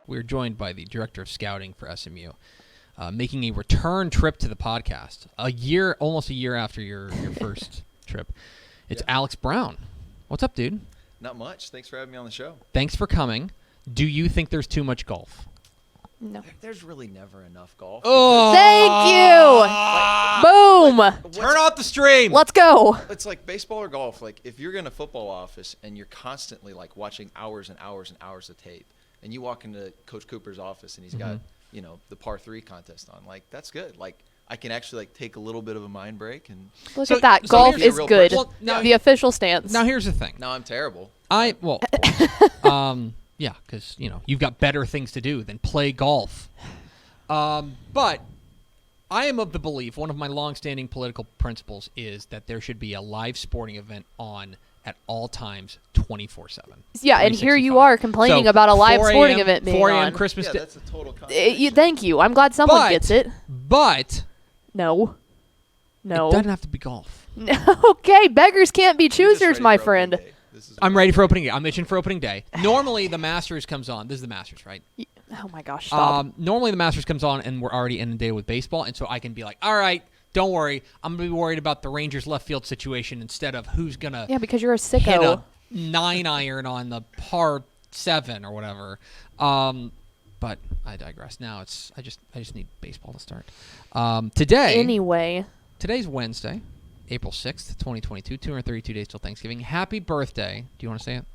we're joined by the director of scouting for SMU, making a return trip to the podcast almost a year after your first trip. It's Alex Brown. What's up, dude? Not much. Thanks for having me on the show. Thanks for coming. Do you think there's too much golf? No. There's really never enough golf. Oh, Thank you. Boom. Turn off the stream. Let's go. It's like baseball or golf. Like if you're in a football office and you're constantly like watching hours and hours and hours of tape, and you walk into Coach Cooper's office and he's got the par 3 contest on, like that's good. Like I can actually like take a little bit of a mind break and Look at that. Golf is good. Well, now, the official stance. Now here's the thing. No, I'm terrible. Yeah, because, you've got better things to do than play golf. But I am of the belief, one of my longstanding political principles is that there should be a live sporting event on at all times, 24/7. Yeah, and here you are complaining about a live sporting event being 4 a.m. on. Christmas Day. That's a total contradiction. Thank you. I'm glad someone gets it. But No. it doesn't have to be golf. Okay, beggars can't be I'm just choosers, ready my for friend. opening day. This is I'm ready for opening day. I'm itching for opening day. Normally, the Masters comes on. This is the Masters, right? Oh my gosh, stop. Normally, the Masters comes on, and we're already inundated with baseball, and so I can be like, all right, don't worry. I'm going to be worried about the Rangers left field situation instead of who's going to Yeah, because you're a hit sicko. a 9-iron on the par 7 or whatever. But I digress. Now I just need baseball to start. Today's Wednesday, April 6th, 2022, 232 days till Thanksgiving. Happy birthday. Do you want to say it?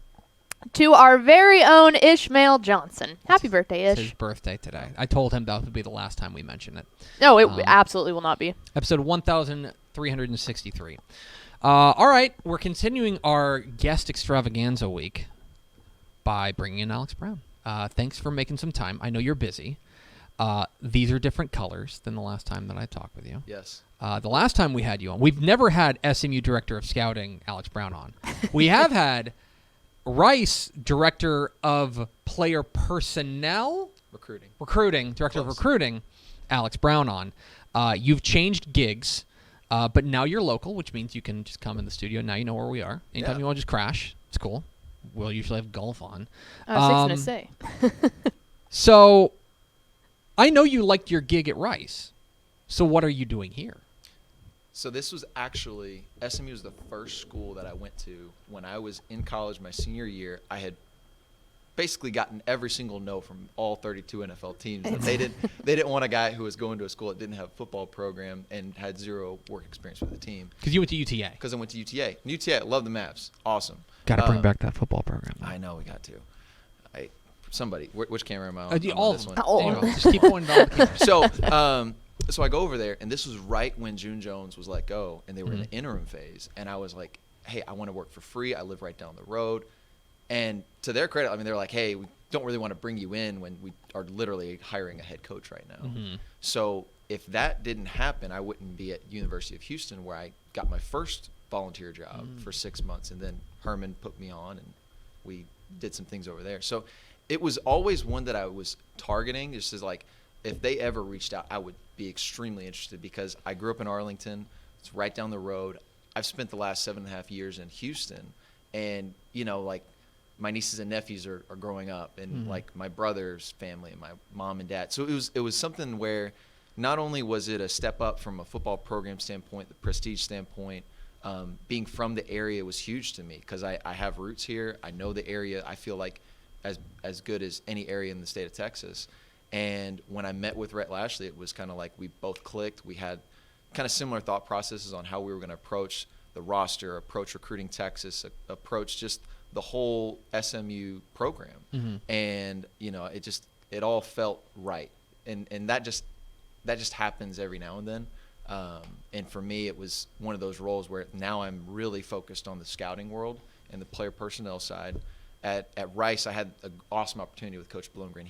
To our very own Ishmael Johnson. Happy birthday, It's Ish. his birthday today. I told him that would be the last time we mention it. No, it absolutely will not be. Episode 1363. All right, we're continuing our guest extravaganza week by bringing in Alex Brown. Thanks for making some time. I know you're busy. These are different colors than the last time that I talked with you. Yes. The last time we had you on, we've never had SMU Director of Scouting, Alex Brown, on. We have had Rice, Director of Player Personnel? Recruiting. Director of Recruiting, Alex Brown, on. You've changed gigs, but now you're local, which means you can just come in the studio. Now you know where we are. Anytime you want to just crash, it's cool. We'll usually have golf on. I was going to say. So I know you liked your gig at Rice. So what are you doing here? So this was actually, SMU was the first school that I went to when I was in college my senior year. I had basically gotten every single no from all 32 NFL teams. They didn't want a guy who was going to a school that didn't have a football program and had zero work experience with the team. Because you went to UTA. Because I went to UTA. UTA, love the Mavs. Awesome. Got to bring back that football program. I know, we got to. Somebody, which camera am I on? All this of one? them. Just keep pointing on the camera. So I go over there, and this was right when June Jones was let go, and they were in the interim phase. And I was like, hey, I want to work for free. I live right down the road. And to their credit, I mean, they're like, hey, we don't really want to bring you in when we are literally hiring a head coach right now. So if that didn't happen, I wouldn't be at University of Houston, where I got my first volunteer job for 6 months. And then Herman put me on, and we did some things over there. So it was always one that I was targeting, just as like, if they ever reached out, I would be extremely interested because I grew up in Arlington. It's right down the road. I've spent the last 7.5 years in Houston, and like my nieces and nephews are growing up, and like my brother's family and my mom and dad. So it was something where not only was it a step up from a football program standpoint, the prestige standpoint, being from the area was huge to me because I have roots here. I know the area. I feel like as good as any area in the state of Texas. And when I met with Rhett Lashley, it was kind of like we both clicked. We had kind of similar thought processes on how we were going to approach the roster, approach recruiting Texas, approach just the whole SMU program. And, it all felt right. And that just happens every now and then. And for me, it was one of those roles where now I'm really focused on the scouting world and the player personnel side. At Rice, I had an awesome opportunity with Coach Blomgren.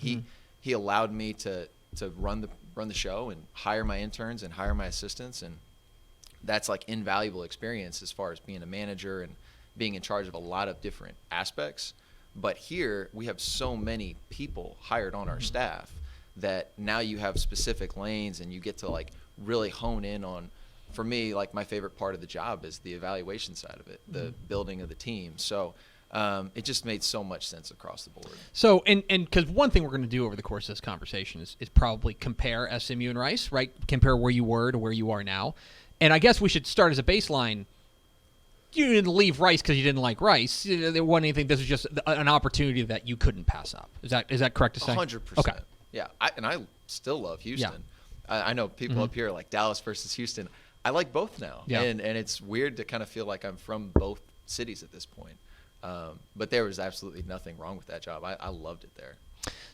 He allowed me to run the show and hire my interns and hire my assistants, and that's like invaluable experience as far as being a manager and being in charge of a lot of different aspects. But here we have so many people hired on our staff that now you have specific lanes and you get to like really hone in on, for me, like my favorite part of the job is the evaluation side of it, the building of the team. So It just made so much sense across the board. So, and because one thing we're going to do over the course of this conversation is probably compare SMU and Rice, right? Compare where you were to where you are now. And I guess we should start as a baseline. You didn't leave Rice because you didn't like Rice. There wasn't anything. This was just an opportunity that you couldn't pass up. Is that correct to say? 100%. Okay. Yeah, I still love Houston. Yeah. I know people up here like Dallas versus Houston. I like both now. Yeah. And it's weird to kind of feel like I'm from both cities at this point. But there was absolutely nothing wrong with that job. I loved it there.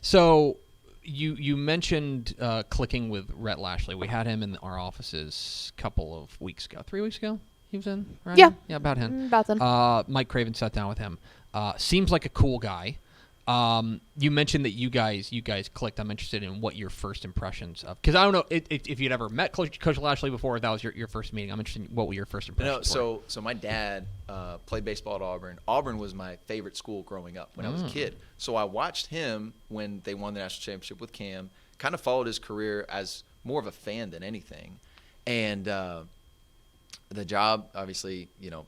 So you mentioned clicking with Rhett Lashley. We had him in our offices a couple of weeks ago. 3 weeks ago he was in, right? Yeah. Yeah, about him. About then. Mike Craven sat down with him. Seems like a cool guy. You mentioned that you guys clicked. I'm interested in what your first impressions of, because I don't know if you'd ever met Coach Lashley before, or that was your first meeting. I'm interested in what were your first impressions. So my dad played baseball at Auburn. Auburn was my favorite school growing up when I was a kid. So I watched him when they won the national championship with Cam. Kind of followed his career as more of a fan than anything, and the job, obviously,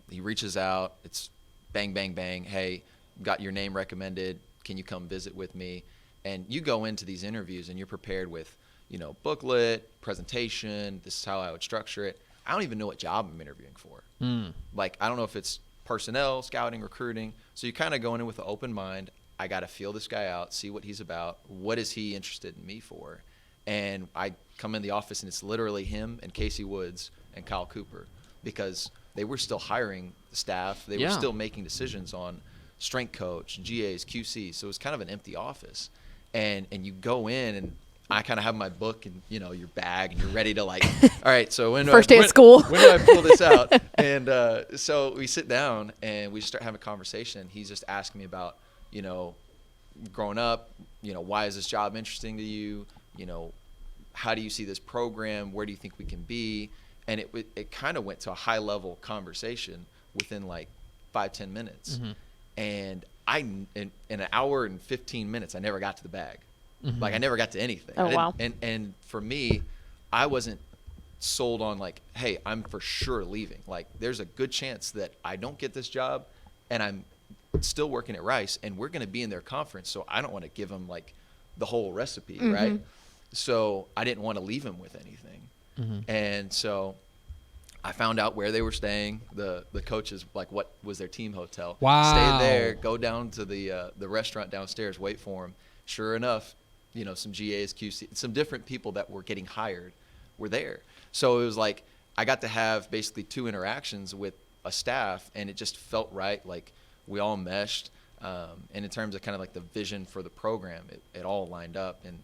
he reaches out. It's bang, bang, bang. Hey, got your name recommended. Can you come visit with me? And you go into these interviews and you're prepared with, booklet, presentation. This is how I would structure it. I don't even know what job I'm interviewing for. Like, I don't know if it's personnel, scouting, recruiting. So you kind of go in with an open mind. I got to feel this guy out, see what he's about. What is he interested in me for? And I come in the office and it's literally him and Casey Woods and Kyle Cooper, because they were still hiring the staff. They were still making decisions on strength coach, GAs, QCs. So it was kind of an empty office. And you go in and I kind of have my book and, your bag, and you're ready to all right, so First day of school. When do I pull this out? And so we sit down and we start having a conversation. He's just asking me about, growing up, why is this job interesting to you? How do you see this program? Where do you think we can be? And it kind of went to a high level conversation within 5-10 minutes. And in an hour and 15 minutes, I never got to the bag. I never got to anything. Oh, wow. And for me, I wasn't sold on hey, I'm for sure leaving. There's a good chance that I don't get this job and I'm still working at Rice and we're going to be in their conference. So I don't want to give them the whole recipe. Right. So I didn't want to leave them with anything. And so I found out where they were staying. The coaches, what was their team hotel. Wow. Stayed there, go down to the restaurant downstairs, wait for them. Sure enough, some GAs, QC, some different people that were getting hired were there. So it was I got to have basically 2 interactions with a staff, and it just felt right. We all meshed. And in terms of kind of the vision for the program, it all lined up. And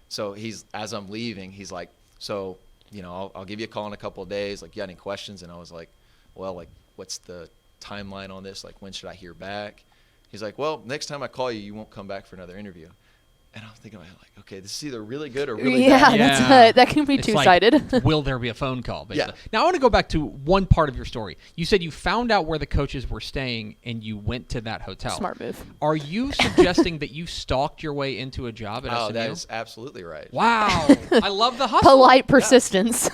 so as I'm leaving, he's like, so – I'll give you a call in a couple of days. You got any questions? And I was like, well, what's the timeline on this? When should I hear back? He's like, well, next time I call you, you won't come back for another interview. And I was thinking, okay, this is either really good or really bad. Yeah, that can be two-sided. Will there be a phone call? Basically. Yeah. Now, I want to go back to one part of your story. You said you found out where the coaches were staying and you went to that hotel. Smart move. Are you suggesting that you stalked your way into a job at SMU? Oh, that is absolutely right. Wow. I love the hustle. Polite persistence.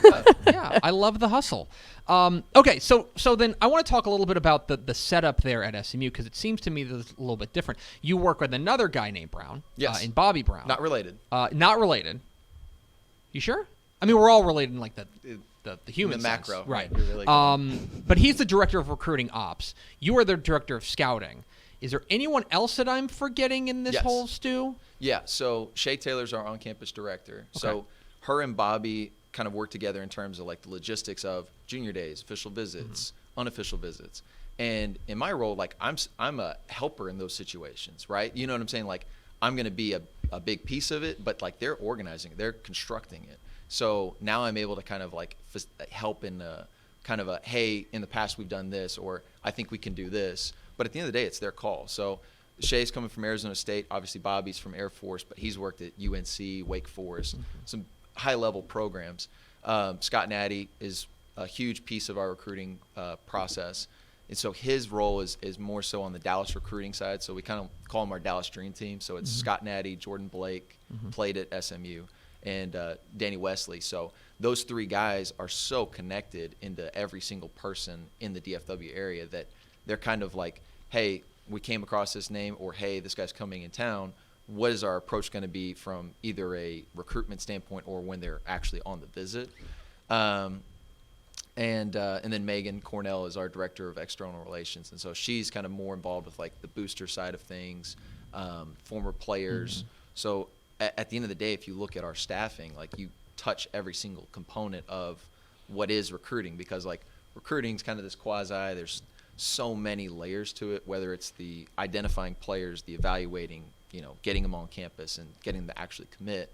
Yeah, I love the hustle. Okay, so then I want to talk a little bit about the setup there at SMU, because it seems to me that it's a little bit different. You work with another guy named Brown. Yes. In Bobby Brown. Not related. Not related. You sure? I mean, we're all related in the human the sense. macro. Right. You're really but he's the director of recruiting ops. You are the director of scouting. Is there anyone else that I'm forgetting in this Yes. whole stew? Yeah, so Shay Taylor's our on-campus director. Okay. So her and Bobby kind of work together in terms of the logistics of junior days, official visits, unofficial visits. And in my role, I'm a helper in those situations, right? You know what I'm saying? I'm going to be a big piece of it, but they're organizing it, they're constructing it. So now I'm able to kind of help in kind of hey, in the past we've done this, or I think we can do this. But at the end of the day, it's their call. So Shay's coming from Arizona State. Obviously, Bobby's from Air Force, but he's worked at UNC, Wake Forest, some high-level programs. Scott Natty is a huge piece of our recruiting process. And so his role is more so on the Dallas recruiting side. So we kind of call him our Dallas Dream Team. So it's Scott Natty, Jordan Blake, played at SMU, and Danny Wesley. So those 3 guys are so connected into every single person in the DFW area that they're kind of hey, we came across this name, or hey, this guy's coming in town, what is our approach going to be from either a recruitment standpoint or when they're actually on the visit? And then Megan Cornell is our director of external relations, and so she's kind of more involved with like the booster side of things, former players. Mm-hmm. So at the end of the day, if you look at our staffing, like you touch every single component of what is recruiting, because like recruiting is kind of this quasi. There's so many layers to it, whether it's the identifying players, the evaluating, getting them on campus and getting them to actually commit.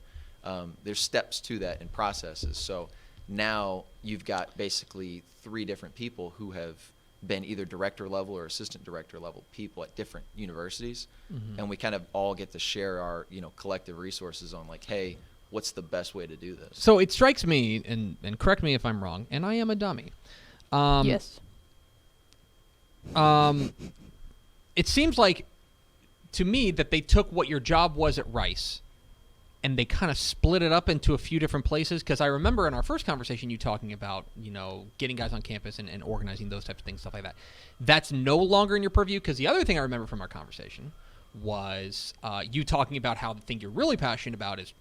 There's steps to that and processes. So now you've got basically 3 different people who have been either director level or assistant director level people at different universities. Mm-hmm. And we kind of all get to share our, collective resources on like, hey, what's the best way to do this? So it strikes me, and correct me if I'm wrong, and I am a dummy. Yes. It seems like to me that they took what your job was at Rice and they kind of split it up into a few different places, because I remember in our first conversation you talking about, getting guys on campus and organizing those types of things, stuff like that. That's no longer in your purview, because the other thing I remember from our conversation was you talking about how the thing you're really passionate about is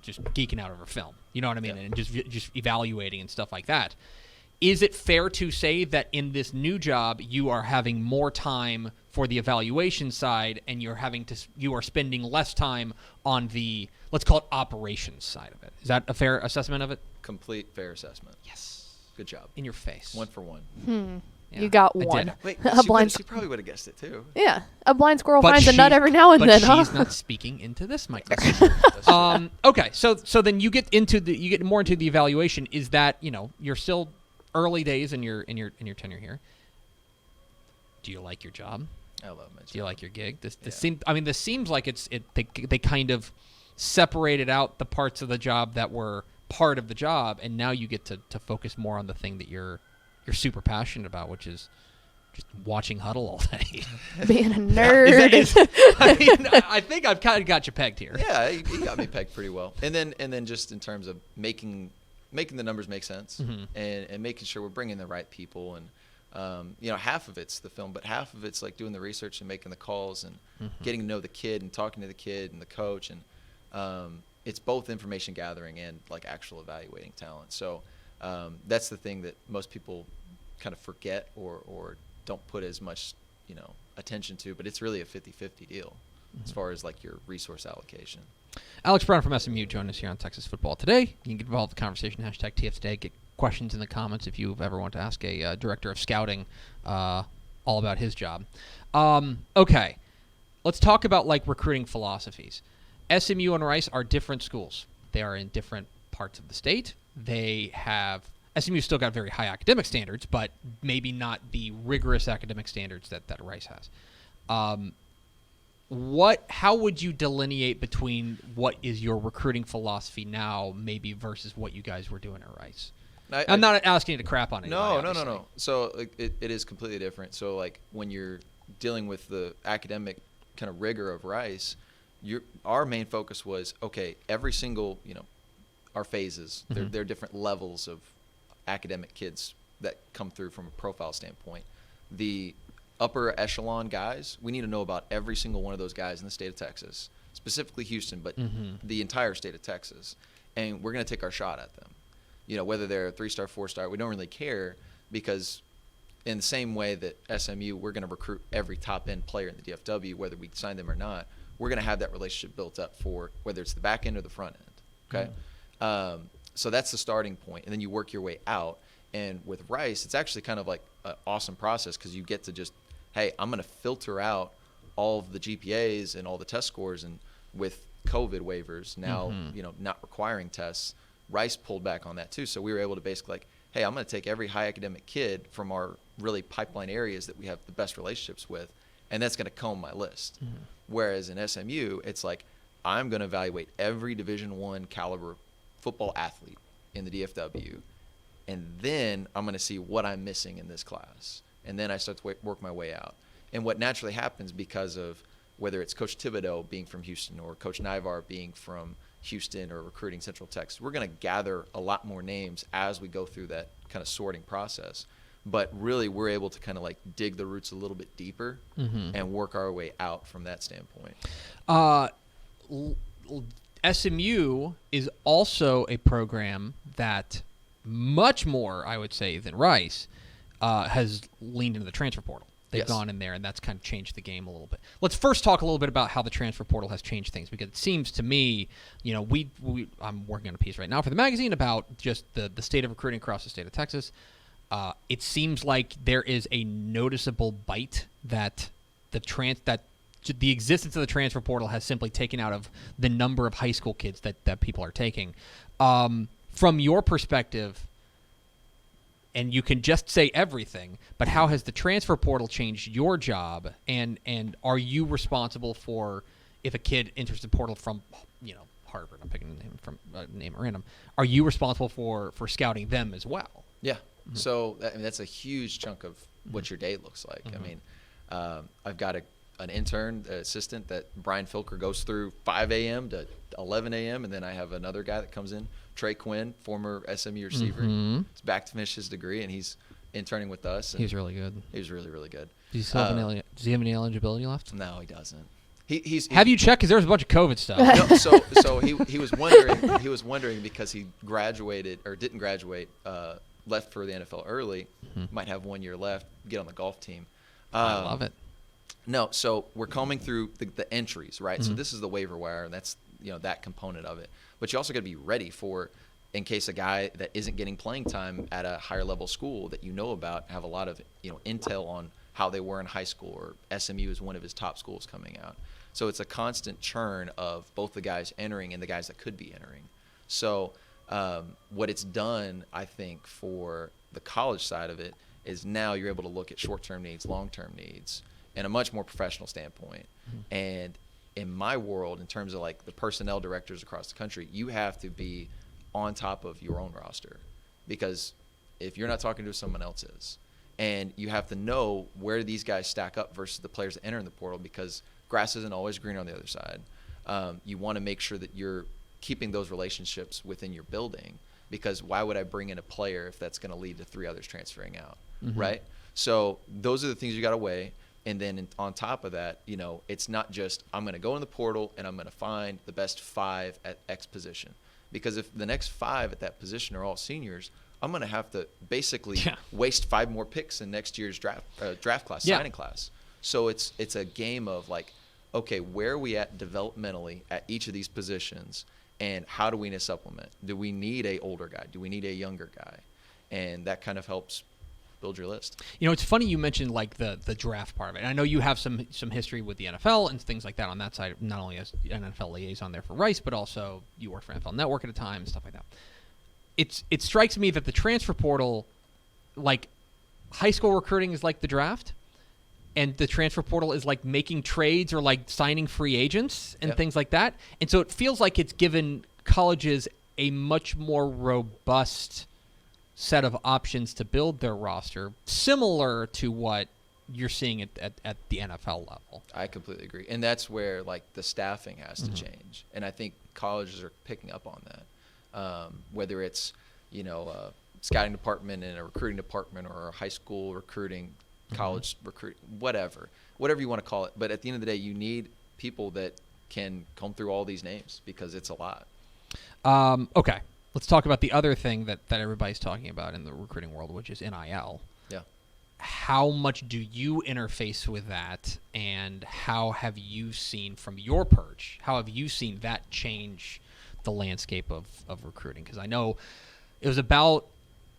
just geeking out over film. You know what I mean? Yeah. And just evaluating and stuff like that. Is it fair to say that in this new job you are having more time for the evaluation side, and you are spending less time on the, let's call it, operations side of it? Is that a fair assessment of it? Complete fair assessment. Yes. Good job. In your face. 1 for 1. Yeah, you got I one. did. Wait, she probably would have guessed it too. Yeah, a blind squirrel But finds a nut every now and then, But huh? she's not speaking into this microphone. Okay, so then you get more into the evaluation. Is that you're still early days in your tenure here? Do you like your job? I love my job. Do you like your gig? This seems like they kind of separated out the parts of the job that were part of the job, and now you get to focus more on the thing that you're super passionate about, which is just watching Huddle all day. Being a nerd. I think I've kind of got you pegged here. Yeah, you got me pegged pretty well. And then just in terms of making the numbers make sense, mm-hmm. and making sure we're bringing the right people, and half of it's the film, but half of it's like doing the research and making the calls and mm-hmm. getting to know the kid and talking to the kid and the coach, and it's both information gathering and like actual evaluating talent. So that's the thing that most people kind of forget or don't put as much attention to, but it's really a 50-50 deal mm-hmm. as far as like your resource allocation. Alex Brown from SMU joined us here on Texas Football Today. You can get involved in the conversation, #TFToday. Get questions in the comments if you ever want to ask a director of scouting all about his job. Okay, let's talk about like recruiting philosophies. SMU and Rice are different schools. They are in different parts of the state. SMU's still got very high academic standards, but maybe not the rigorous academic standards that Rice has. How would you delineate between what is your recruiting philosophy now, maybe versus what you guys were doing at Rice? I'm not asking you to crap on it. No. So it is completely different. So like when you're dealing with the academic kind of rigor of Rice, our main focus was, okay, every single, our phases, mm-hmm. there are different levels of academic kids that come through from a profile standpoint. The upper echelon guys, we need to know about every single one of those guys in the state of Texas, specifically Houston, but mm-hmm. the entire state of Texas. And we're going to take our shot at them. Whether they're 3-star, 4-star, we don't really care, because in the same way that SMU, we're going to recruit every top-end player in the DFW, whether we sign them or not. We're going to have that relationship built up for whether it's the back end or the front end. Okay. Mm-hmm. So that's the starting point, and then you work your way out. And with Rice, it's actually kind of like an awesome process, because you get to just, hey, I'm going to filter out all of the GPAs and all the test scores, and with COVID waivers now, mm-hmm. Not requiring tests, Rice pulled back on that too. So we were able to basically like, hey, I'm going to take every high academic kid from our really pipeline areas that we have the best relationships with, and that's going to comb my list. Mm-hmm. Whereas in SMU, it's like, I'm going to evaluate every Division I caliber football athlete in the DFW, and then I'm going to see what I'm missing in this class. And then I start to work my way out. And what naturally happens, because of whether it's Coach Thibodeau being from Houston or Coach Nivar being from Houston or recruiting Central Texas, we're going to gather a lot more names as we go through that kind of sorting process. But really, we're able to kind of like dig the roots a little bit deeper and work our way out from that standpoint. SMU is also a program that much more, I would say, than Rice has leaned into the transfer portal. They've gone in there, and that's kind of changed the game a little bit. Let's first talk a little bit about how the transfer portal has changed things, because it seems to me, I'm working on a piece right now for the magazine about just the state of recruiting across the state of Texas. It seems like there is a noticeable bite that the existence of the transfer portal has simply taken out of the number of high school kids that people are taking. From your perspective, and you can just say everything, but how has the transfer portal changed your job? And are you responsible for, if a kid enters the portal from, Harvard, I'm picking a name from name at random, are you responsible for scouting them as well? Yeah. Mm-hmm. So that's a huge chunk of what your day looks like. Mm-hmm. I mean, I've got an intern assistant that Brian Filker goes through 5 a.m. to 11 a.m. And then I have another guy that comes in, Trey Quinn, former SMU receiver. Mm-hmm. He's back to finish his degree, and he's interning with us. He's really good. He's really, really good. Does he have any eligibility left? No, he doesn't. Have you checked? Because there was a bunch of COVID stuff. No, so he was wondering. He was wondering because he graduated or didn't graduate, left for the NFL early, might have 1 year left, get on the golf team. I love it. No, so we're combing through the entries, right? So this is the waiver wire, and that's that component of it. But you also got to be ready for, in case a guy that isn't getting playing time at a higher level school that about, have a lot of intel on how they were in high school, or SMU is one of his top schools coming out. So it's a constant churn of both the guys entering and the guys that could be entering. So what it's done, I think, for the college side of it is now you're able to look at short-term needs, long-term needs, in a much more professional standpoint. And in my world, in terms of like the personnel directors across the country, you have to be on top of your own roster, because if you're not talking to someone else's, and you have to know where these guys stack up versus the players that enter in the portal, because grass isn't always green on the other side. You want to make sure that you're keeping those relationships within your building, because why would I bring in a player if that's going to lead to 3 others transferring out, right? So those are the things you got to weigh. And then on top of that, it's not just I'm going to go in the portal and I'm going to find the best 5 at X position. Because if the next 5 at that position are all seniors, I'm going to have to basically waste 5 more picks in next year's draft class, signing class. So it's a game of like, okay, where are we at developmentally at each of these positions, and how do we need to supplement? Do we need a older guy? Do we need a younger guy? And that kind of helps build your list. It's funny you mentioned like the draft part of it. I know you have some history with the NFL and things like that on that side, not only as an NFL liaison there for Rice, but also you worked for NFL Network at a time and stuff like that. It strikes me that the transfer portal, like high school recruiting is like the draft, and the transfer portal is like making trades or like signing free agents and things like that. And so it feels like it's given colleges a much more robust set of options to build their roster, similar to what you're seeing at the NFL level. I completely agree. And that's where like the staffing has to change. And I think colleges are picking up on that. Whether it's, a scouting department and a recruiting department, or a high school recruiting, college recruiting, whatever you want to call it. But at the end of the day, you need people that can comb through all these names, because it's a lot. Okay. Let's talk about the other thing that everybody's talking about in the recruiting world, which is NIL. Yeah. How much do you interface with that, and how have you seen from your perch, how have you seen that change the landscape of recruiting? Because I know it was about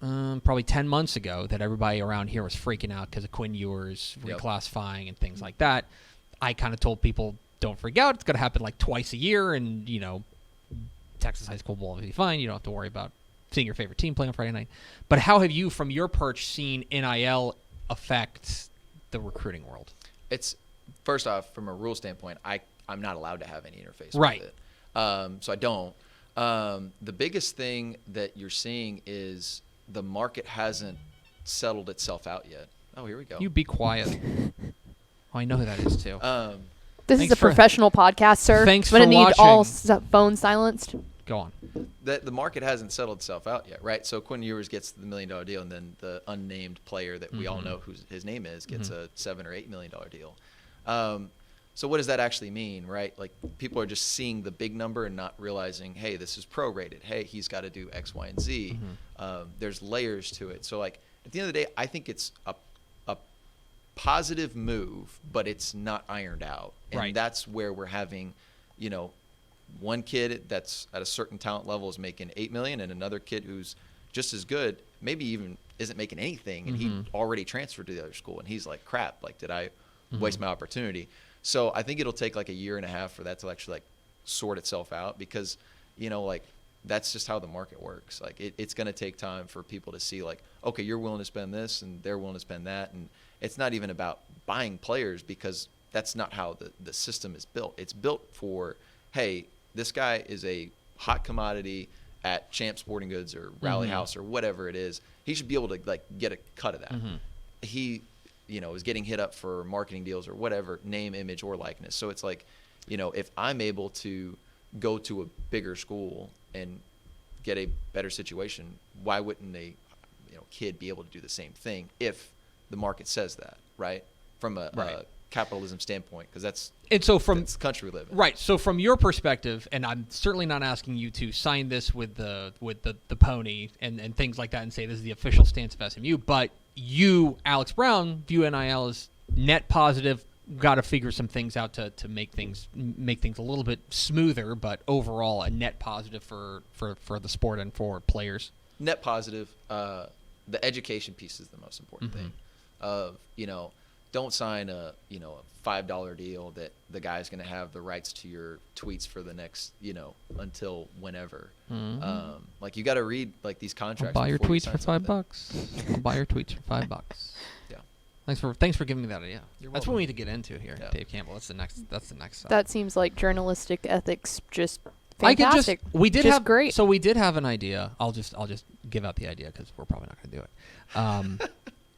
probably 10 months ago that everybody around here was freaking out because of Quinn Ewers reclassifying and things like that. I kind of told people, don't freak out. It's going to happen like twice a year, and, Texas high school will be fine. You don't have to worry about seeing your favorite team play on Friday night. But how have you, from your perch, seen NIL affect the recruiting world? It's, first off, from a rule standpoint, I'm not allowed to have any interface with it. So I don't. The biggest thing that you're seeing is the market hasn't settled itself out yet. Oh, here we go. You be quiet. I know who that is, too. This is a professional podcast, sir. Thanks I'm for gonna need watching. all phones silenced. Go on. The market hasn't settled itself out yet, right? So Quinn Ewers gets the $1 million deal, and then the unnamed player that we all know who his name is gets a $7 or $8 million deal. So what does that actually mean, right? Like, people are just seeing the big number and not realizing, hey, this is prorated. Hey, he's got to do X, Y, and Z. There's layers to it. So, like, at the end of the day, I think it's a positive move, but it's not ironed out. And that's where we're having, one kid that's at a certain talent level is making $8 million, and another kid who's just as good, maybe even isn't making anything, and he already transferred to the other school, and he's like, crap, like, did I waste my opportunity? So I think it'll take like a year and a half for that to actually like sort itself out, because, like, that's just how the market works. Like, it's going to take time for people to see, like, okay, you're willing to spend this and they're willing to spend that. And it's not even about buying players, because that's not how the system is built. It's built for, hey, this guy is a hot commodity at Champ Sporting Goods or Rally House or whatever it is. He should be able to like get a cut of that. He, is getting hit up for marketing deals or whatever, name, image, or likeness. So it's like, if I'm able to go to a bigger school and get a better situation, why wouldn't a kid be able to do the same thing if the market says that, right? From a capitalism standpoint, because that's the country we live in. Right. So from your perspective, and I'm certainly not asking you to sign this with the pony and things like that and say this is the official stance of SMU, but you, Alex Brown, view NIL as net positive. Got to figure some things out to make things a little bit smoother, but overall a net positive for the sport and for players. Net positive. The education piece is the most important thing. Of don't sign a $5 deal that the guy's going to have the rights to your tweets for the next until whenever. Like, you got to read like these contracts. I'll buy your tweets for $5. I'll buy your tweets for $5. Yeah. Thanks for giving me that idea. That's what we need to get into here, Dave Campbell. That's the next. That seems like journalistic ethics. Just fantastic. We did have great. So we did have an idea. I'll just give out the idea because we're probably not going to do it.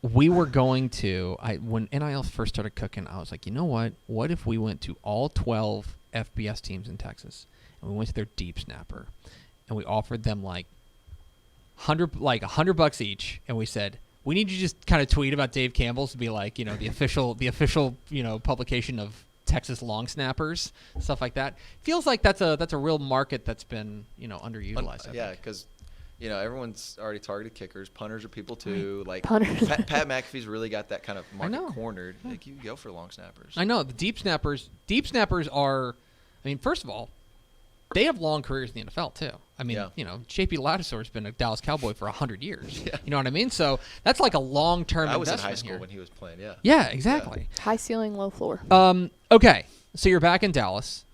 We were going to, when NIL first started cooking, I was like, you know what? What if we went to all 12 FBS teams in Texas, and we went to their deep snapper, and we offered them like $100 each, and we said, we need you to just kind of tweet about Dave Campbell's to be like, the official publication of Texas long snappers, stuff like that. Feels like that's a real market that's been underutilized. Yeah, because everyone's already targeted kickers. Punters are people too. Like, Punters. Pat McAfee's really got that kind of market cornered. Like, you go for long snappers. I know the deep snappers. Deep snappers are, first of all, they have long careers in the NFL too. JP Ladisor's been a Dallas Cowboy for 100 years. Yeah. You know what I mean? So that's like a long-term investment. I was in high school when he was playing. Yeah. Yeah, exactly. Yeah. High ceiling, low floor. Okay, so you're back in Dallas.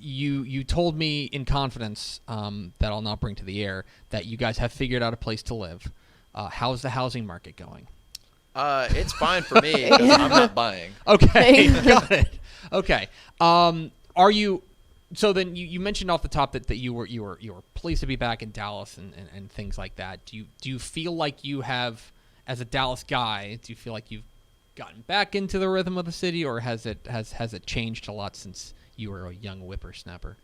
You told me in confidence that I'll not bring to the air that you guys have figured out a place to live. How's the housing market going? It's fine for me because I'm not buying. Okay, got it. Okay, are you? So then you mentioned off the top that you were pleased to be back in Dallas and things like that. Do you feel like you have, as a Dallas guy, do you feel like you've gotten back into the rhythm of the city, or has it changed a lot since you were a young whippersnapper?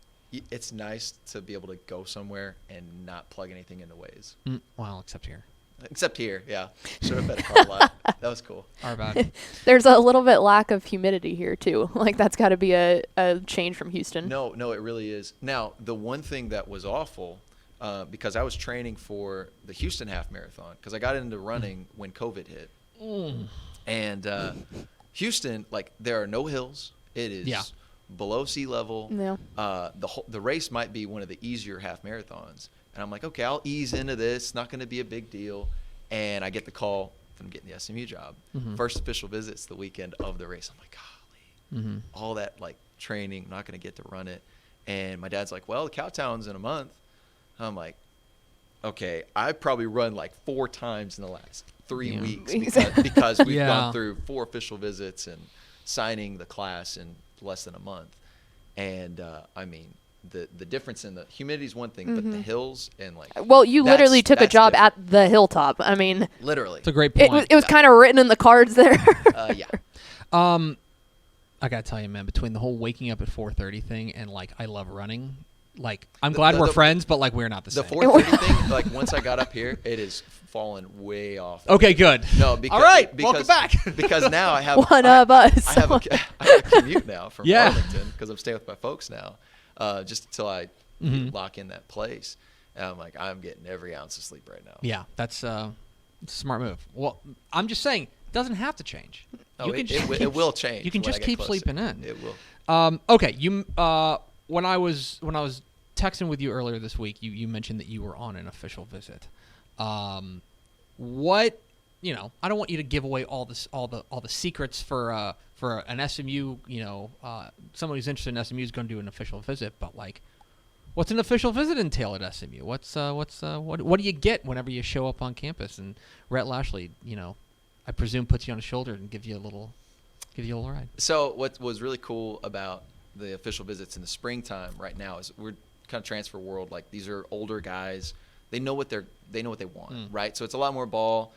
It's nice to be able to go somewhere and not plug anything into Waze. Well, except here. Except here, yeah. Should have bet a car lot. That was cool. Our bad. There's a little bit lack of humidity here too. Like, that's got to be a change from Houston. No, it really is. Now, the one thing that was awful, because I was training for the Houston half marathon, because I got into running when COVID hit. And Houston, like, there are no hills. It is below sea level. Yeah. The race might be one of the easier half marathons. And I'm like, okay, I'll ease into this. Not going to be a big deal. And I get the call from getting the SMU job. First official visit's the weekend of the race. I'm like, golly, all that like training, not going to get to run it. And my dad's like, well, the Cowtown's in a month. I'm like, okay, I've probably run like 4 times in the last 3 weeks because we've gone through 4 official visits and signing the class in less than a month. And the difference in the humidity is one thing, but the hills and like. Well, you literally took a job at the hilltop. Literally. It's a great point. It was kind of written in the cards there. Yeah. I gotta tell you, man, between the whole waking up at 4:30 thing and like I love running, like I'm glad we're friends, but like we're not the The same. 4:30 thing, like once I got up here, it has fallen way off. Okay, good. No, because, all right, because, welcome back. because now I have One of us. I have a commute now from Yeah. Arlington because I'm staying with my folks now, just until I lock in that place. And I'm like, I'm getting every ounce of sleep right now. Yeah, that's a smart move. Well, I'm just saying, it doesn't have to change. Oh, it will change. You can when I just get keep closer. sleeping in. It will. Okay, you when I was texting with you earlier this week, you mentioned that you were on an official visit. What, I don't want you to give away all the secrets for an SMU, someone who's interested in SMU is going to do an official visit, but like, what's an official visit entail at SMU? What do you get whenever you show up on campus? And Rhett Lashley, I presume puts you on his shoulder and give you a little ride. So what was really cool about the official visits in the springtime right now is we're kind of transfer world. Like these are older guys. They know what they want, right? So it's a lot more ball.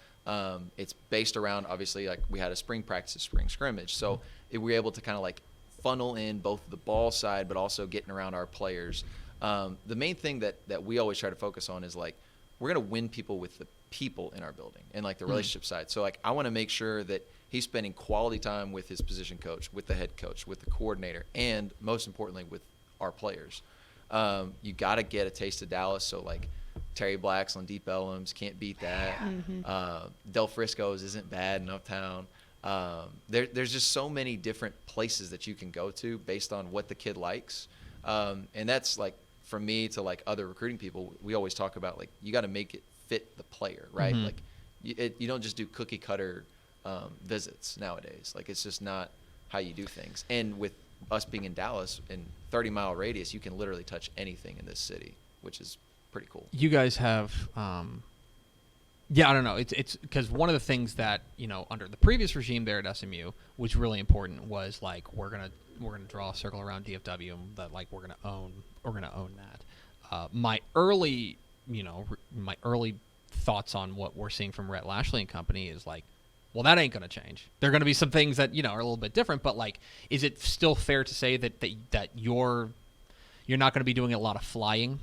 It's based around, obviously, like we had a spring practice, a spring scrimmage. So we were able to kind of like funnel in both the ball side, but also getting around our players. The main thing that we always try to focus on is like, we're going to win people with the people in our building and like the relationship side. So like, I want to make sure that he's spending quality time with his position coach, with the head coach, with the coordinator, and most importantly with our players. You got to get a taste of Dallas. So like Terry Black's on Deep Ellums, can't beat that. Del Frisco's isn't bad in Uptown. There's just so many different places that you can go to based on what the kid likes. And that's like, for me to like other recruiting people, we always talk about like, you got to make it fit the player, right? Like you don't just do cookie cutter visits nowadays. Like it's just not how you do things. And with us being in Dallas, in 30-mile radius, you can literally touch anything in this city, which is pretty cool. You guys have, I don't know. It's because one of the things that under the previous regime there at SMU was really important was like we're gonna draw a circle around DFW and that like we're gonna own that. My early thoughts on what we're seeing from Rhett Lashley and company is like, well, that ain't going to change. There are going to be some things that, are a little bit different, but like, is it still fair to say that you're not going to be doing a lot of flying?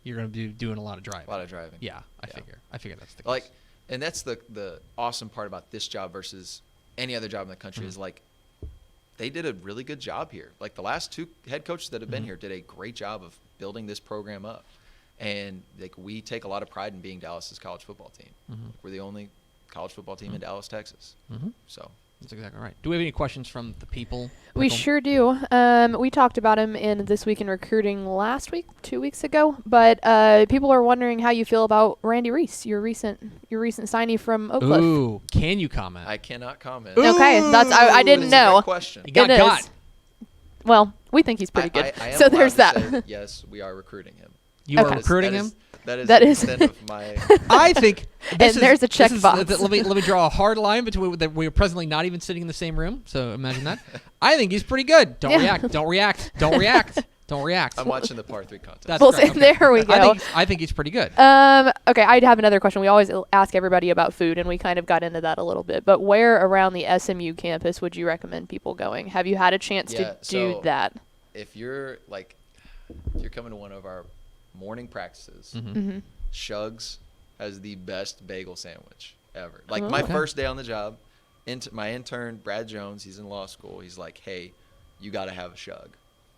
You're going to be doing a lot of driving. A lot of driving. Yeah, I figure that's the case. Like, and that's the awesome part about this job versus any other job in the country is like, they did a really good job here. Like the last two head coaches that have been here did a great job of building this program up. And like we take a lot of pride in being Dallas's college football team. We're the only college football team in Dallas, Texas. So that's exactly right. Do we have any questions from the people? We sure do. We talked about him in This Week in Recruiting last week, 2 weeks ago. But people are wondering how you feel about Randy Reese, your recent signee from Oak Cliff. Ooh, can you comment? I cannot comment. Okay, that's I didn't It's a great know. question. You got It got. is. Well, we think he's pretty good. I am So allowed there's to that. say, yes, we are recruiting him. You are Okay. recruiting him? That is That the is- extent of my. I think this And there's a this is- checkbox. let me draw a hard line between that we're presently not even sitting in the same room. So imagine that. I think he's pretty good. Don't react. Don't react. Don't react. Don't react. I'm watching the par 3 contest. That's Well, great. Okay. there we go. I think he's pretty good. Okay, I have another question. We always ask everybody about food, and we kind of got into that a little bit. But where around the SMU campus would you recommend people going? Have you had a chance to do that? If you're coming to one of our morning practices, Shugs has the best bagel sandwich ever. Like my first day on the job, my intern Brad Jones, he's in law school. He's like, "Hey, you got to have a Shug."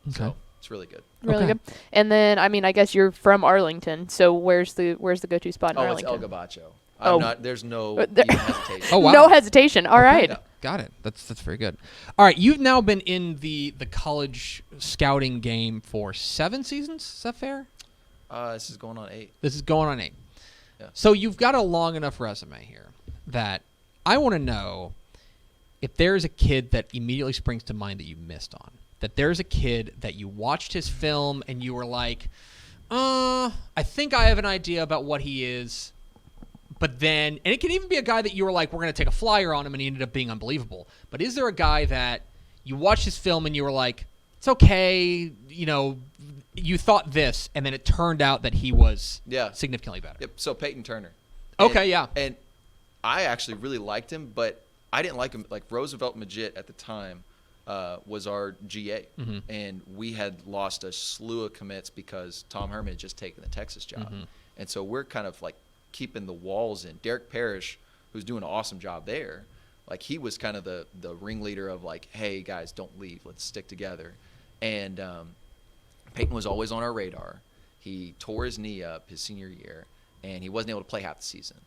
Okay. So it's really good. Really Okay. good. And then, I guess you're from Arlington. So where's the go-to spot in Oh, it's Arlington? El Gabacho. Oh. There's no There- even hesitation. Oh, wow. No hesitation. All right. Yeah. Got it. That's very good. All right, you've now been in the college scouting game for 7 seasons. Is that fair? This is going on 8. This is going on 8. Yeah. So you've got a long enough resume here that I want to know if there's a kid that immediately springs to mind that you missed on. That there's a kid that you watched his film and you were like, I think I have an idea about what he is. But then, and it can even be a guy that you were like, we're going to take a flyer on him, and he ended up being unbelievable. But is there a guy that you watched his film and you were like, it's okay, you thought this, and then it turned out that he was significantly better? Yep. So Peyton Turner. Okay, yeah. And I actually really liked him, but I didn't like him. Like Roosevelt Majid at the time, was our GA, and we had lost a slew of commits because Tom Herman had just taken the Texas job, and so we're kind of like keeping the walls in. Derek Parrish, who's doing an awesome job there, like he was kind of the ringleader of like, hey guys, don't leave, let's stick together. And Peyton was always on our radar. He tore his knee up his senior year, and he wasn't able to play half the season.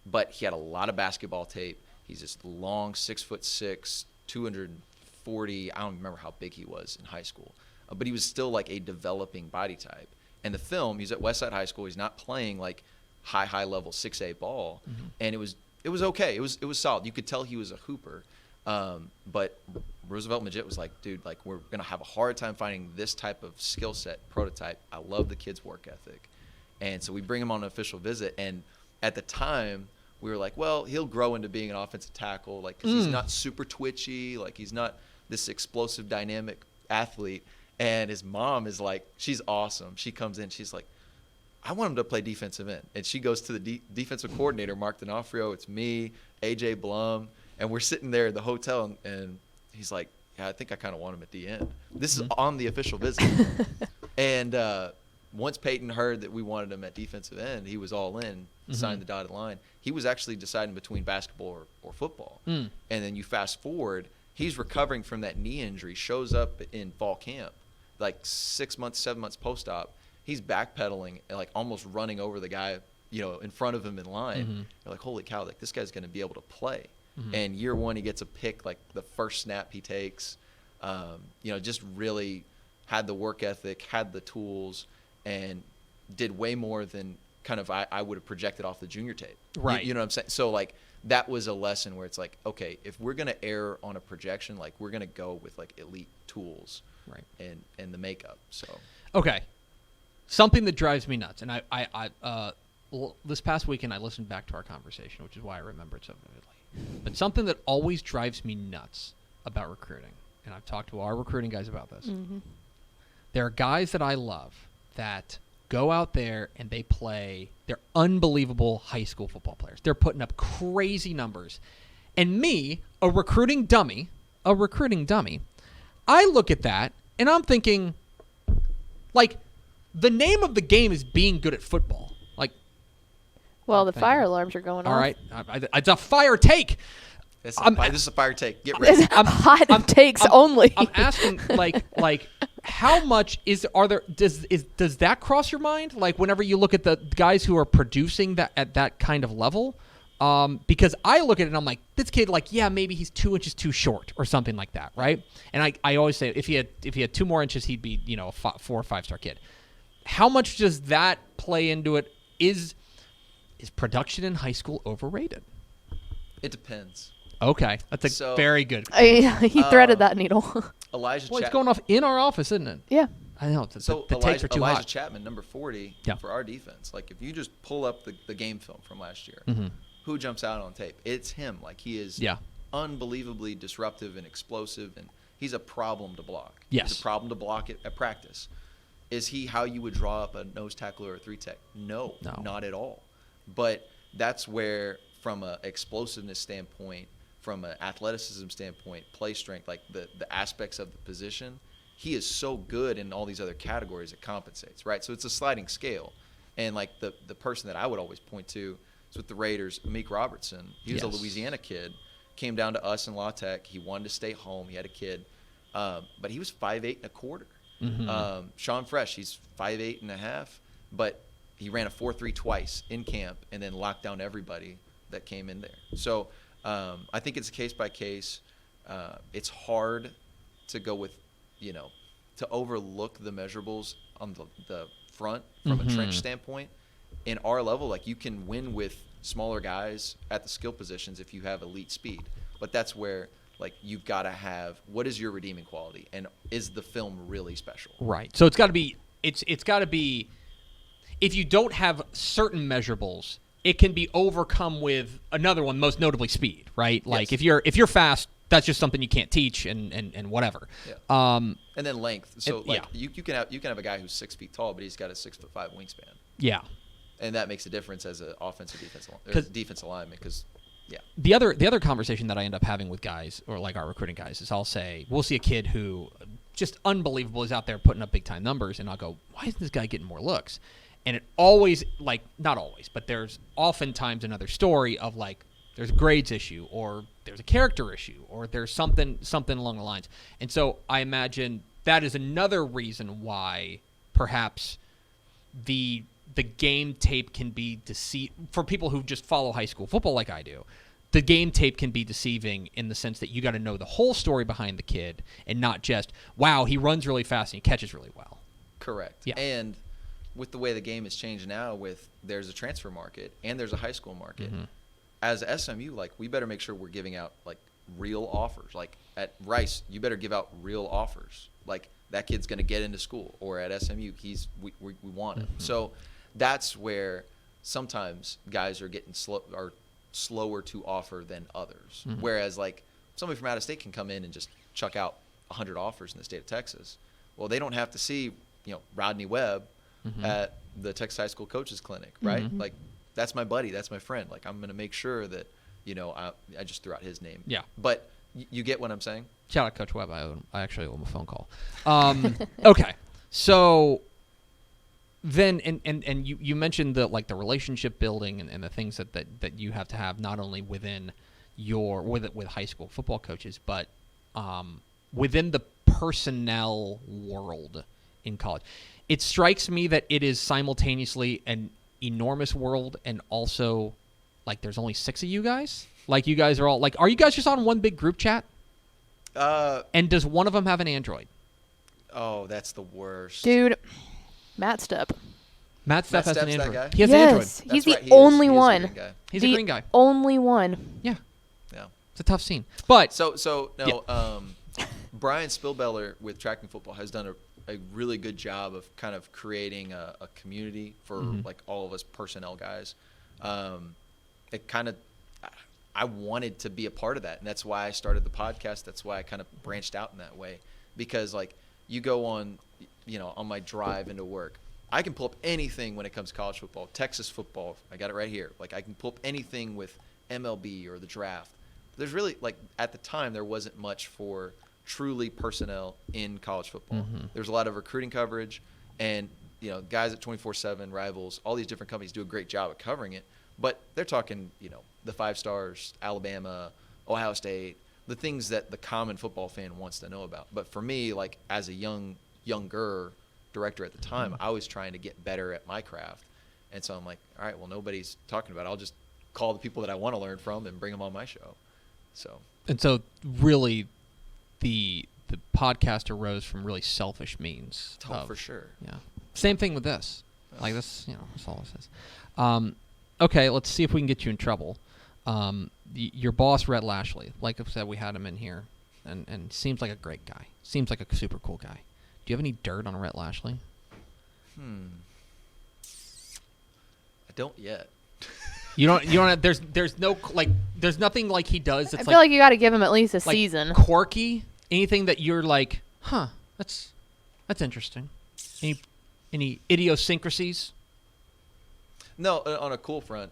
But he had a lot of basketball tape. He's this long, 6'6", 240. I don't remember how big he was in high school, but he was still like a developing body type. And the film, he's at Westside High School. He's not playing like high level 6A ball, and it was okay. It was solid. You could tell he was a hooper. But Roosevelt Majid was like, dude, like we're gonna have a hard time finding this type of skill set prototype. I love the kid's work ethic, and so we bring him on an official visit. And at the time, we were like, well, he'll grow into being an offensive tackle, like 'cause he's not super twitchy, like he's not this explosive, dynamic athlete. And his mom is like, she's awesome. She comes in, she's like, I want him to play defensive end. And she goes to the defensive coordinator, Mark D'Onofrio. It's me, AJ Blum. And we're sitting there in the hotel, and he's like, yeah, I think I kind of want him at the end. This is on the official visit. And once Peyton heard that we wanted him at defensive end, he was all in, signed the dotted line. He was actually deciding between basketball or football. And then you fast forward, he's recovering from that knee injury, shows up in fall camp, like 6 months, 7 months post-op. He's backpedaling and like almost running over the guy, in front of him in line. You're like, holy cow, like this guy's going to be able to play. And year one, he gets a pick like the first snap he takes. Just really had the work ethic, had the tools, and did way more than kind of I would have projected off the junior tape. Right. You know what I'm saying? So like that was a lesson where it's like, okay, if we're going to err on a projection, like we're going to go with like elite tools, right, and the makeup. So okay, something that drives me nuts, and this past weekend I listened back to our conversation, which is why I remember it so vividly. But something that always drives me nuts about recruiting, and I've talked to our recruiting guys about this, there are guys that I love that go out there and they play, they're unbelievable high school football players. They're putting up crazy numbers. And me, a recruiting dummy, I look at that and I'm thinking, like, the name of the game is being good at football. Well, the fire alarms are going off. All right. It's a fire take. This is a fire take. Get ready. Hot takes only. I'm asking, like, how much does that cross your mind? Like, whenever you look at the guys who are producing that at that kind of level, because I look at it and I'm like, this kid, like, yeah, maybe he's 2 inches too short or something like that, right? And I always say if he had 2 more inches, he'd be a 4 or 5 star kid. How much does that play into it? Is production in high school overrated? It depends. Okay, that's very good. He threaded that needle. Elijah. Well, it's going off in our office, isn't it? Yeah. I know. So the takes are too Elijah hot. Chapman, number 40 for our defense. Like if you just pull up the game film from last year, who jumps out on tape? It's him. Like he is unbelievably disruptive and explosive, and he's a problem to block. Yes. He's a problem to block at practice. Is he how you would draw up a nose tackle or a 3-tech? No, not at all. But that's where, from an explosiveness standpoint, from an athleticism standpoint, play strength, like the aspects of the position, he is so good in all these other categories it compensates, right? So it's a sliding scale. And like the person that I would always point to is with the Raiders, Amik Robertson. He was a Louisiana kid, came down to us in La Tech. He wanted to stay home. He had a kid. But he was 5'8" and a quarter. Sean Fresh, he's 5'8" and a half, but he ran a 4.3 twice in camp and then locked down everybody that came in there. So I think it's case by case. It's hard to go with, to overlook the measurables on the front from a trench standpoint. In our level, like you can win with smaller guys at the skill positions if you have elite speed. But that's where like you've got to have, what is your redeeming quality, and is the film really special? Right. So it's got to be. It's got to be. If you don't have certain measurables, it can be overcome with another one, most notably speed, right? Like if you're fast, that's just something you can't teach and whatever. Yeah. And then length. So you can have a guy who's 6 feet tall, but he's got a 6'5" wingspan. Yeah. And that makes a difference as an offensive defensive lineman, because Yeah. The other conversation that I end up having with guys, or like our recruiting guys, is we'll see a kid who just unbelievable is out there putting up big time numbers, and I'll go, why isn't this guy getting more looks? And it always, like, not always, but there's oftentimes another story of like there's a grades issue, or there's a character issue, or there's something along the lines. And so I imagine that is another reason why perhaps the game tape can be for people who just follow high school football like I do. The game tape can be deceiving in the sense that you got to know the whole story behind the kid and not just, wow, he runs really fast and he catches really well. Correct. Yeah. And with the way the game has changed now, there's a transfer market and there's a high school market. Mm-hmm. As SMU, like, we better make sure we're giving out like real offers. Like at Rice, you better give out real offers. Like, that kid's going to get into school, or at SMU, we want him. Mm-hmm. So that's where sometimes guys are getting slower to offer than others. Mm-hmm. Whereas like somebody from out of state can come in and just chuck out 100 offers in the state of Texas. Well, they don't have to see, Rodney Webb Mm-hmm. at the Texas High School Coaches Clinic, right? Mhm. Like, that's my buddy, that's my friend. Like, I'm going to make sure that, I just threw out his name. Yeah. But you get what I'm saying? Shout out Coach Webb. I actually owe him a phone call. Okay. So then, and you mentioned the relationship building and the things that you have to have not only within with high school football coaches, but within the personnel world in college. It strikes me that it is simultaneously an enormous world and also like there's only 6 of you guys. Like, you guys are all like, are you guys just on one big group chat? And does one of them have an Android? Oh, that's the worst. Dude, Matt Stepp. Matt Stepp has an Stepp's that Android. guy? He has an Android. Yes, That's he's right, the only he is a one. green guy. He's the a green guy. Only one. Yeah. Yeah. It's a tough scene. But So Brian Spillbeller with Track and Football has done a really good job of kind of creating a community for like all of us personnel guys. It kind of, I wanted to be a part of that, and that's why I started the podcast. That's why I kind of branched out in that way, because like you go on, on my drive into work, I can pull up anything when it comes to college football, Texas football. I got it right here. Like, I can pull up anything with MLB or the draft. There's really, like, at the time, there wasn't much for truly personnel in college football. Mm-hmm. There's a lot of recruiting coverage, and guys at 24/7, Rivals, all these different companies do a great job at covering it. But they're talking, the 5 stars, Alabama, Ohio State, the things that the common football fan wants to know about. But for me, like, as a younger director at the time, I was trying to get better at my craft, and so I'm like, all right, well, nobody's talking about it. I'll just call the people that I want to learn from and bring them on my show. So really, the podcast arose from really selfish means. for sure. Yeah. Same thing with this. Like, this, that's all this is. Okay, let's see if we can get you in trouble. Your boss, Rhett Lashley, like I said, we had him in here, and seems like a great guy. Seems like a super cool guy. Do you have any dirt on Rhett Lashley? I don't yet. You don't have, there's no, like, there's nothing like he does that's I feel like you got to give him at least a like season. quirky. Anything that you're like, that's interesting. Any idiosyncrasies? No, on a cool front,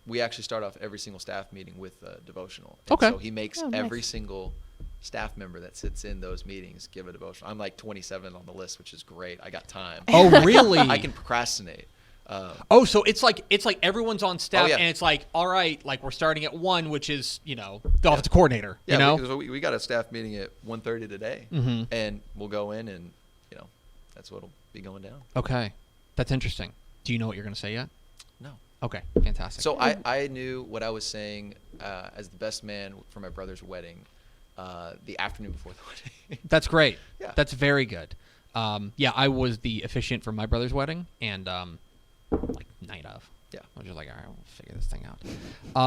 we actually start off every single staff meeting with a devotional. And Okay. So he makes Oh, nice. every single staff member that sits in those meetings give a devotional. I'm like 27 on the list, which is great. I got time. Oh, really? I can procrastinate. So it's like everyone's on staff, yeah. and it's like, all right, like, we're starting at 1, which is the offensive coordinator. Yeah, because we got a staff meeting at 1:30 today, and we'll go in, and that's what'll be going down. Okay, that's interesting. Do you know what you're going to say yet? No. Okay, fantastic. So I knew what I was saying as the best man for my brother's wedding the afternoon before the wedding. That's great. Yeah. That's very good. I was the officiant for my brother's wedding, and like night of. Yeah. I was just like, all right, we'll figure this thing out.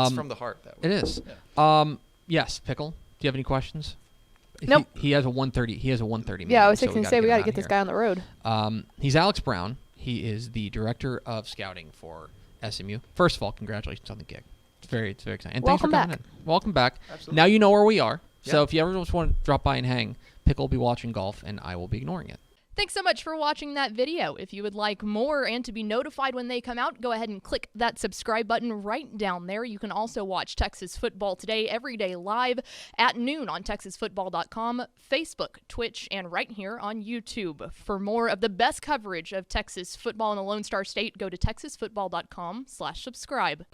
It's from the heart that way. It is. Yeah. Yes, Pickle. Do you have any questions? Nope. He has a 1:30. He has a 1:30 meeting. Yeah, I was so going to say, we got to get this guy on the road. He's Alex Brown. He is the director of scouting for SMU. First of all, congratulations on the gig. It's very exciting. And thanks for Welcome coming in. Welcome back. Absolutely. Now you know where we are. So Yeah. if you ever just want to drop by and hang, Pickle will be watching golf, and I will be ignoring it. Thanks so much for watching that video. If you would like more and to be notified when they come out, go ahead and click that subscribe button right down there. You can also watch Texas Football Today every day live at noon on TexasFootball.com, Facebook, Twitch, and right here on YouTube. For more of the best coverage of Texas football in the Lone Star State, go to TexasFootball.com/subscribe.